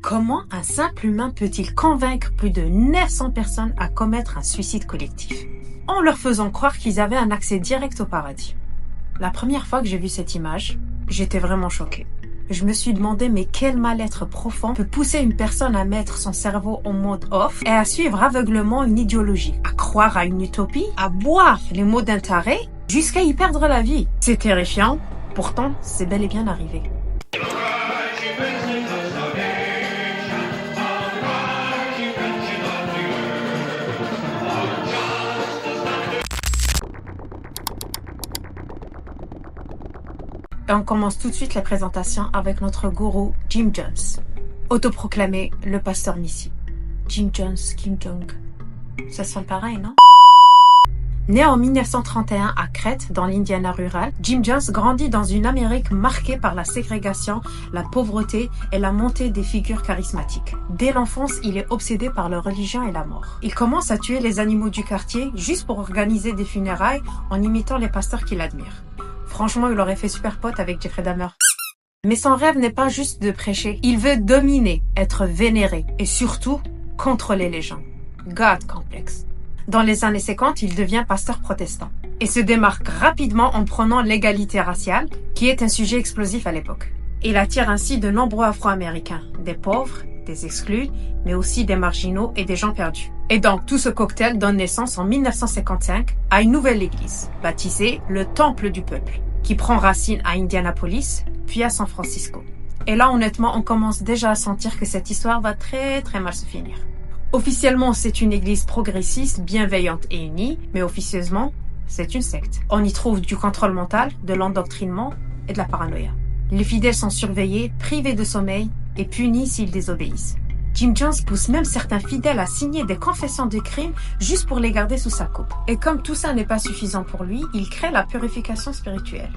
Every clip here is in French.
Comment un simple humain peut-il convaincre plus de 900 personnes à commettre un suicide collectif, en leur faisant croire qu'ils avaient un accès direct au paradis? La première fois que j'ai vu cette image, j'étais vraiment choquée. Je me suis demandé mais quel mal-être profond peut pousser une personne à mettre son cerveau en mode off et à suivre aveuglement une idéologie, à croire à une utopie, à boire les mots d'un taré jusqu'à y perdre la vie. C'est terrifiant, pourtant c'est bel et bien arrivé. Et on commence tout de suite la présentation avec notre gourou Jim Jones, autoproclamé le pasteur Messie. Jim Jones, Kim Jong. Ça sonne pareil, non? Né en 1931 à Crète, dans l'Indiana rural, Jim Jones grandit dans une Amérique marquée par la ségrégation, la pauvreté et la montée des figures charismatiques. Dès l'enfance, il est obsédé par la religion et la mort. Il commence à tuer les animaux du quartier juste pour organiser des funérailles en imitant les pasteurs qu'il admire. Franchement, il aurait fait super pote avec Jeffrey Dahmer. Mais son rêve n'est pas juste de prêcher. Il veut dominer, être vénéré et surtout contrôler les gens. God complex. Dans les années 50, il devient pasteur protestant et se démarque rapidement en prenant l'égalité raciale, qui est un sujet explosif à l'époque. Il attire ainsi de nombreux Afro-Américains, des pauvres, des exclus, mais aussi des marginaux et des gens perdus. Et donc, tout ce cocktail donne naissance en 1955 à une nouvelle église, baptisée le Temple du Peuple, qui prend racine à Indianapolis, puis à San Francisco. Et là, honnêtement, on commence déjà à sentir que cette histoire va très très mal se finir. Officiellement, c'est une église progressiste, bienveillante et unie, mais officieusement, c'est une secte. On y trouve du contrôle mental, de l'endoctrinement et de la paranoïa. Les fidèles sont surveillés, privés de sommeil et punis s'ils désobéissent. Jim Jones pousse même certains fidèles à signer des confessions de crimes juste pour les garder sous sa coupe. Et comme tout ça n'est pas suffisant pour lui, il crée la purification spirituelle,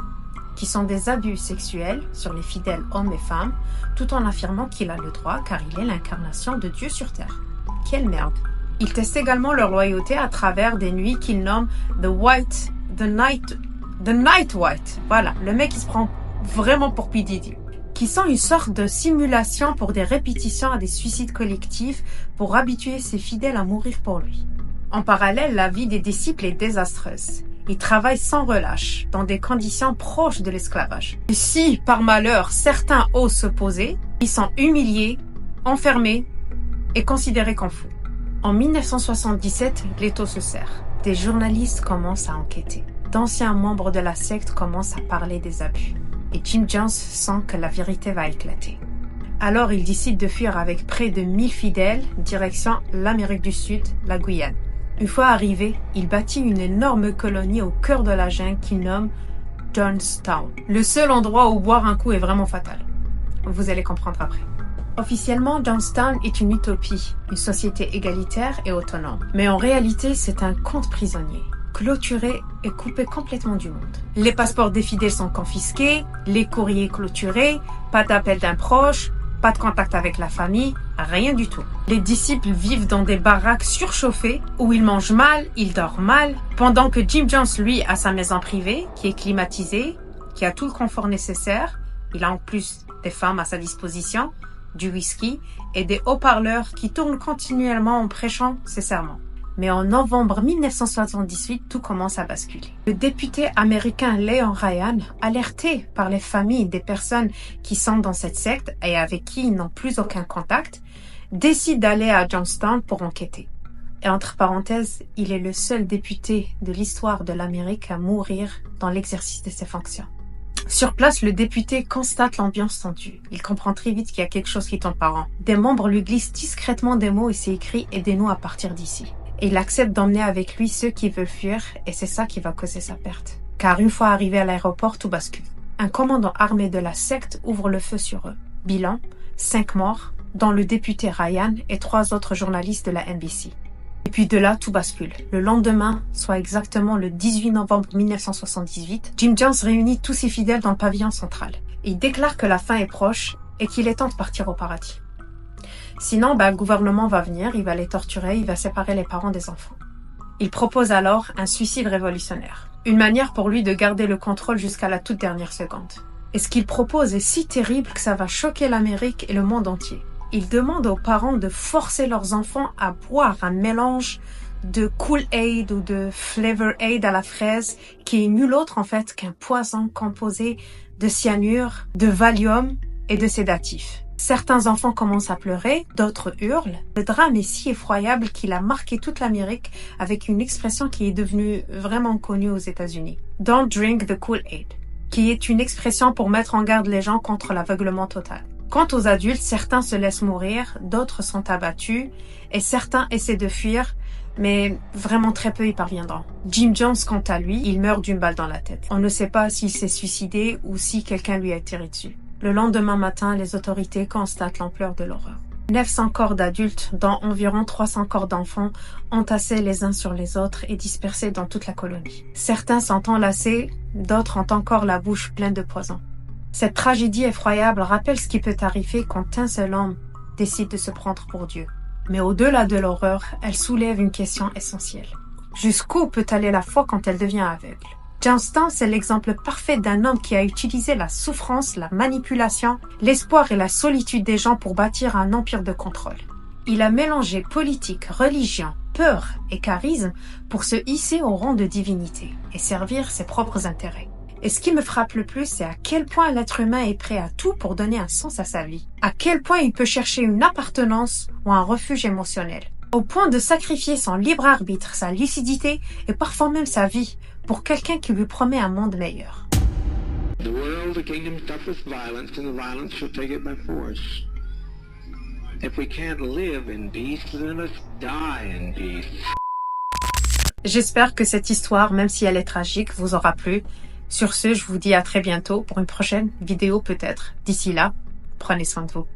qui sont des abus sexuels sur les fidèles hommes et femmes, tout en affirmant qu'il a le droit car il est l'incarnation de Dieu sur terre. Quelle merde! Il teste également leur loyauté à travers des nuits qu'il nomme The Night White. Voilà, le mec qui se prend vraiment pour P. Diddy, qui sont une sorte de simulation pour des répétitions à des suicides collectifs pour habituer ses fidèles à mourir pour lui. En parallèle, la vie des disciples est désastreuse. Ils travaillent sans relâche, dans des conditions proches de l'esclavage. Et si, par malheur, certains osent s'opposer, ils sont humiliés, enfermés et considérés comme fous. En 1977, l'étau se serre. Des journalistes commencent à enquêter. D'anciens membres de la secte commencent à parler des abus. Et Jim Jones sent que la vérité va éclater. Alors il décide de fuir avec près de 1000 fidèles, direction l'Amérique du Sud, la Guyane. Une fois arrivé, il bâtit une énorme colonie au cœur de la jungle qu'il nomme Jonestown. Le seul endroit où boire un coup est vraiment fatal. Vous allez comprendre après. Officiellement, Jonestown est une utopie, une société égalitaire et autonome. Mais en réalité, c'est un conte prisonnier, clôturé et coupé complètement du monde. Les passeports des fidèles sont confisqués, les courriers clôturés, pas d'appel d'un proche, pas de contact avec la famille, rien du tout. Les disciples vivent dans des baraques surchauffées où ils mangent mal, ils dorment mal, pendant que Jim Jones, lui, a sa maison privée qui est climatisée, qui a tout le confort nécessaire. Il a en plus des femmes à sa disposition, du whisky et des haut-parleurs qui tournent continuellement en prêchant ses sermons. Mais en novembre 1978, tout commence à basculer. Le député américain Leon Ryan, alerté par les familles des personnes qui sont dans cette secte et avec qui ils n'ont plus aucun contact, décide d'aller à Jonestown pour enquêter. Et entre parenthèses, il est le seul député de l'histoire de l'Amérique à mourir dans l'exercice de ses fonctions. Sur place, le député constate l'ambiance tendue. Il comprend très vite qu'il y a quelque chose qui tombe pas rond. Des membres lui glissent discrètement des mots et c'est écrit « Aidez-nous à partir d'ici ». Et il accepte d'emmener avec lui ceux qui veulent fuir et c'est ça qui va causer sa perte. Car une fois arrivé à l'aéroport, tout bascule. Un commandant armé de la secte ouvre le feu sur eux. Bilan, 5 morts, dont le député Ryan et 3 autres journalistes de la NBC. Et puis de là, tout bascule. Le lendemain, soit exactement le 18 novembre 1978, Jim Jones réunit tous ses fidèles dans le pavillon central. Il déclare que la fin est proche et qu'il est temps de partir au paradis. Sinon, le gouvernement va venir, il va les torturer, il va séparer les parents des enfants. Il propose alors un suicide révolutionnaire. Une manière pour lui de garder le contrôle jusqu'à la toute dernière seconde. Et ce qu'il propose est si terrible que ça va choquer l'Amérique et le monde entier. il demande aux parents de forcer leurs enfants à boire un mélange de Kool-Aid ou de Flavor Aid à la fraise, qui est nul autre en fait qu'un poison composé de cyanure, de Valium et de sédatifs. Certains enfants commencent à pleurer, d'autres hurlent. Le drame est si effroyable qu'il a marqué toute l'Amérique avec une expression qui est devenue vraiment connue aux États-Unis. Don't drink the Kool-Aid, qui est une expression pour mettre en garde les gens contre l'aveuglement total. Quant aux adultes, certains se laissent mourir, d'autres sont abattus et certains essaient de fuir, mais vraiment très peu y parviendront. Jim Jones, quant à lui, il meurt d'une balle dans la tête. On ne sait pas s'il s'est suicidé ou si quelqu'un lui a tiré dessus. Le lendemain matin, les autorités constatent l'ampleur de l'horreur. 900 corps d'adultes, dont environ 300 corps d'enfants, entassés les uns sur les autres et dispersés dans toute la colonie. Certains sont enlacés, d'autres ont encore la bouche pleine de poison. Cette tragédie effroyable rappelle ce qui peut arriver quand un seul homme décide de se prendre pour Dieu. Mais au-delà de l'horreur, elle soulève une question essentielle. Jusqu'où peut aller la foi quand elle devient aveugle? Johnston, c'est l'exemple parfait d'un homme qui a utilisé la souffrance, la manipulation, l'espoir et la solitude des gens pour bâtir un empire de contrôle. Il a mélangé politique, religion, peur et charisme pour se hisser au rang de divinité et servir ses propres intérêts. Et ce qui me frappe le plus, c'est à quel point l'être humain est prêt à tout pour donner un sens à sa vie. À quel point il peut chercher une appartenance ou un refuge émotionnel. Au point de sacrifier son libre arbitre, sa lucidité et parfois même sa vie pour quelqu'un qui lui promet un monde meilleur. The world, the kingdom suffereth violence, and the violence shall take it by force. If we can't live in peace, then let's die in peace. J'espère que cette histoire, même si elle est tragique, vous aura plu. Sur ce, je vous dis à très bientôt pour une prochaine vidéo peut-être. D'ici là, prenez soin de vous.